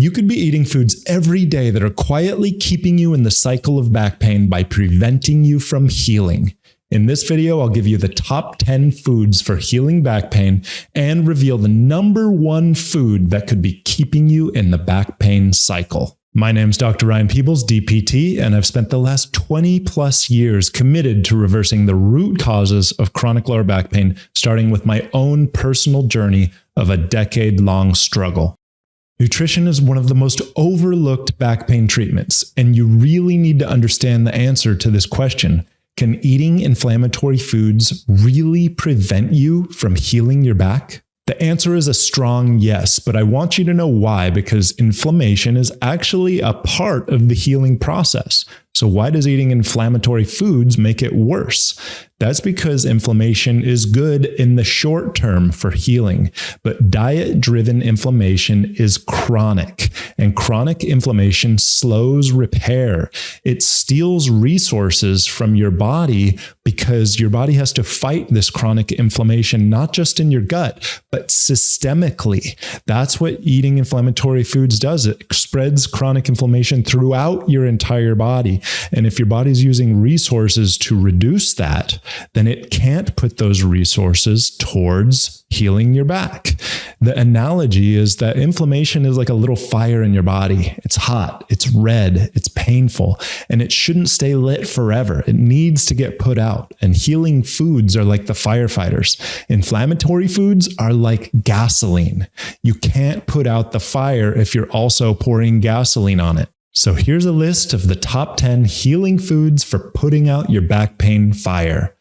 You could be eating foods every day that are quietly keeping you in the cycle of back pain by preventing you from healing. In this video, I'll give you the top 10 foods for healing back pain and reveal the number one food that could be keeping you in the back pain cycle. My name's Dr. Ryan Peebles, DPT, and I've spent the last 20 plus years committed to reversing the root causes of chronic lower back pain, starting with my own personal journey of a decade-long struggle. Nutrition is one of the most overlooked back pain treatments, and you really need to understand the answer to this question. Can eating inflammatory foods really prevent you from healing your back? The answer is a strong yes, but I want you to know why, because inflammation is actually a part of the healing process. So why does eating inflammatory foods make it worse? That's because inflammation is good in the short term for healing, but diet-driven inflammation is chronic, and chronic inflammation slows repair. It steals resources from your body because your body has to fight this chronic inflammation, not just in your gut, but systemically. That's what eating inflammatory foods does. It spreads chronic inflammation throughout your entire body. And if your body's using resources to reduce that, then it can't put those resources towards healing your back. The analogy is that inflammation is like a little fire in your body. It's hot, it's red, it's painful, and it shouldn't stay lit forever. It needs to get put out. And healing foods are like the firefighters. Inflammatory foods are like gasoline. You can't put out the fire if you're also pouring gasoline on it. So here's a list of the top 10 healing foods for putting out your back pain fire.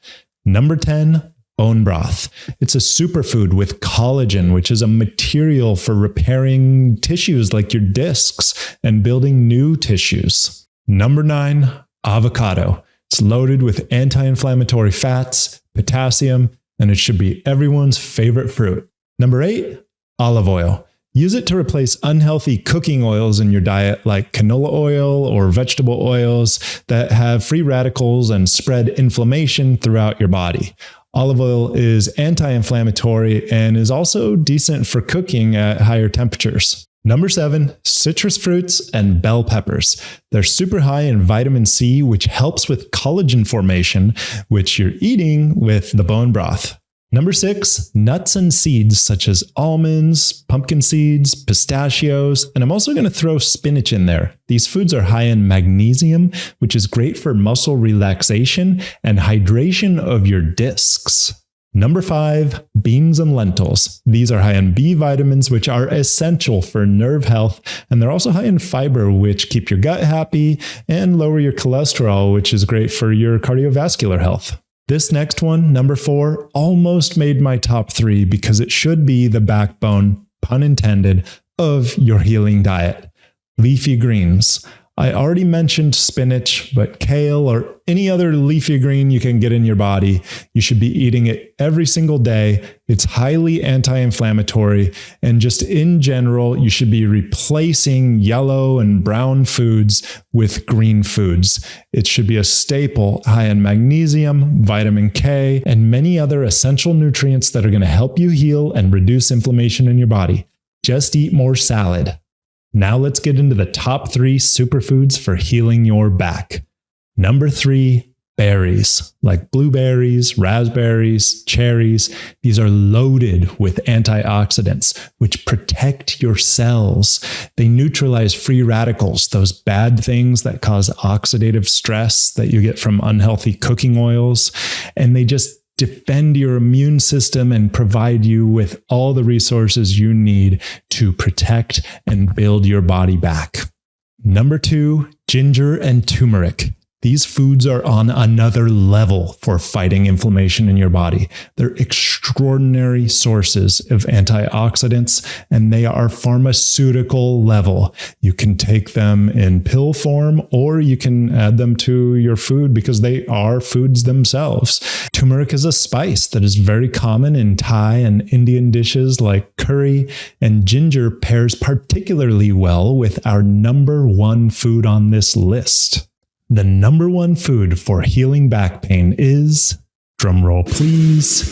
Number 10, bone broth. It's a superfood with collagen, which is a material for repairing tissues like your discs and building new tissues. Number 9, avocado. It's loaded with anti-inflammatory fats, potassium, and it should be everyone's favorite fruit. Number 8, olive oil. Use it to replace unhealthy cooking oils in your diet like canola oil or vegetable oils that have free radicals and spread inflammation throughout your body. Olive oil is anti-inflammatory and is also decent for cooking at higher temperatures. Number 7, citrus fruits and bell peppers. They're super high in vitamin C, which helps with collagen formation, which you're eating with the bone broth. Number 6, nuts and seeds such as almonds, pumpkin seeds, pistachios, and I'm also going to throw spinach in there. These foods are high in magnesium, which is great for muscle relaxation and hydration of your discs. Number 5, beans and lentils. These are high in B vitamins, which are essential for nerve health, and they're also high in fiber, which keep your gut happy and lower your cholesterol, which is great for your cardiovascular health. This next one, number 4, almost made my top 3 because it should be the backbone, pun intended, of your healing diet. Leafy greens. I already mentioned spinach, but kale or any other leafy green you can get in your body, you should be eating it every single day. It's highly anti-inflammatory, and just in general, you should be replacing yellow and brown foods with green foods. It should be a staple high in magnesium, vitamin K, and many other essential nutrients that are going to help you heal and reduce inflammation in your body. Just eat more salad. Now let's get into the top 3 superfoods for healing your back. Number 3, berries, like blueberries, raspberries, cherries. These are loaded with antioxidants, which protect your cells. They neutralize free radicals, those bad things that cause oxidative stress that you get from unhealthy cooking oils. And they just defend your immune system and provide you with all the resources you need to protect and build your body back. Number 2, ginger and turmeric. These foods are on another level for fighting inflammation in your body. They're extraordinary sources of antioxidants, and they are pharmaceutical level. You can take them in pill form, or you can add them to your food because they are foods themselves. Turmeric is a spice that is very common in Thai and Indian dishes like curry, and ginger pairs particularly well with our number 1 food on this list. The number 1 food for healing back pain is, drumroll please,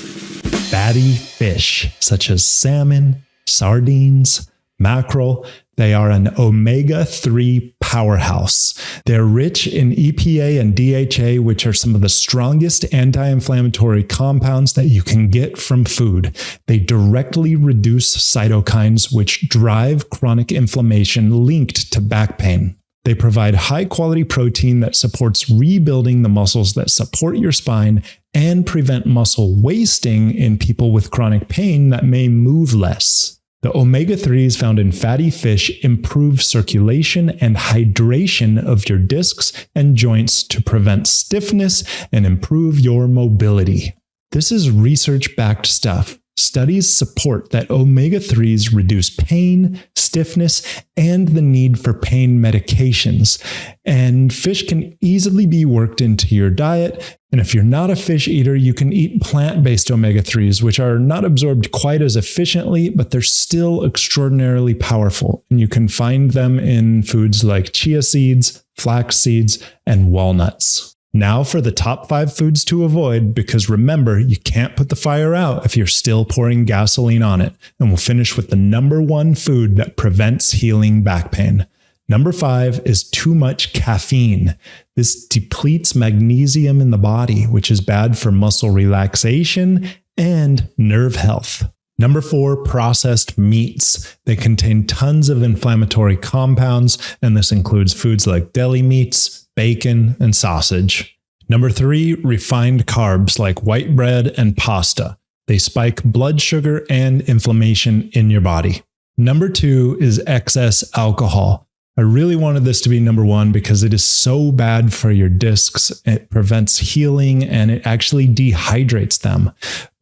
fatty fish such as salmon, sardines, mackerel. They are an omega-3 powerhouse. They're rich in EPA and DHA, which are some of the strongest anti-inflammatory compounds that you can get from food. They directly reduce cytokines, which drive chronic inflammation linked to back pain. They provide high-quality protein that supports rebuilding the muscles that support your spine and prevent muscle wasting in people with chronic pain that may move less. The omega-3s found in fatty fish improve circulation and hydration of your discs and joints to prevent stiffness and improve your mobility. This is research-backed stuff. Studies support that omega-3s reduce pain, stiffness, and the need for pain medications. And fish can easily be worked into your diet. And if you're not a fish eater, you can eat plant-based omega-3s, which are not absorbed quite as efficiently, but they're still extraordinarily powerful. And you can find them in foods like chia seeds, flax seeds, and walnuts. Now for the top 5 foods to avoid, because remember, you can't put the fire out if you're still pouring gasoline on it. And we'll finish with the number 1 food that prevents healing back pain. Number 5 is too much caffeine. This depletes magnesium in the body, which is bad for muscle relaxation and nerve health. Number 4, processed meats. They contain tons of inflammatory compounds, and this includes foods like deli meats, bacon, and sausage. Number 3, refined carbs like white bread and pasta. They spike blood sugar and inflammation in your body. Number 2 is excess alcohol. I really wanted this to be number 1 because it is so bad for your discs. It prevents healing and it actually dehydrates them.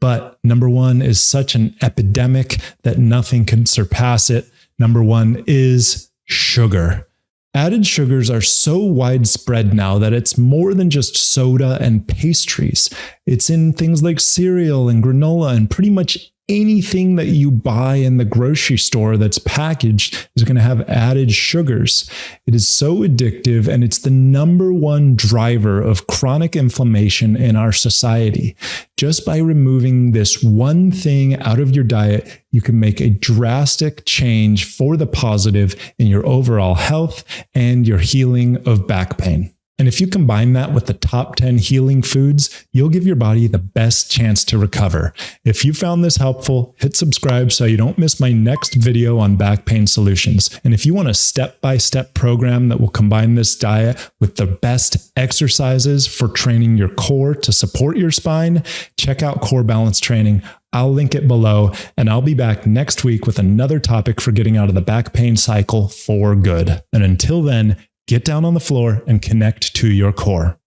But number 1 is such an epidemic that nothing can surpass it. Number 1 is sugar. Added sugars are so widespread now that it's more than just soda and pastries. It's in things like cereal and granola, and pretty much anything that you buy in the grocery store that's packaged is going to have added sugars. It is so addictive, and it's the number 1 driver of chronic inflammation in our society. Just by removing this one thing out of your diet, you can make a drastic change for the positive in your overall health and your healing of back pain. And if you combine that with the top 10 healing foods, you'll give your body the best chance to recover. If you found this helpful, hit subscribe so you don't miss my next video on back pain solutions. And if you want a step-by-step program that will combine this diet with the best exercises for training your core to support your spine, check out Core Balance Training. I'll link it below, and I'll be back next week with another topic for getting out of the back pain cycle for good. And until then, get down on the floor and connect to your core.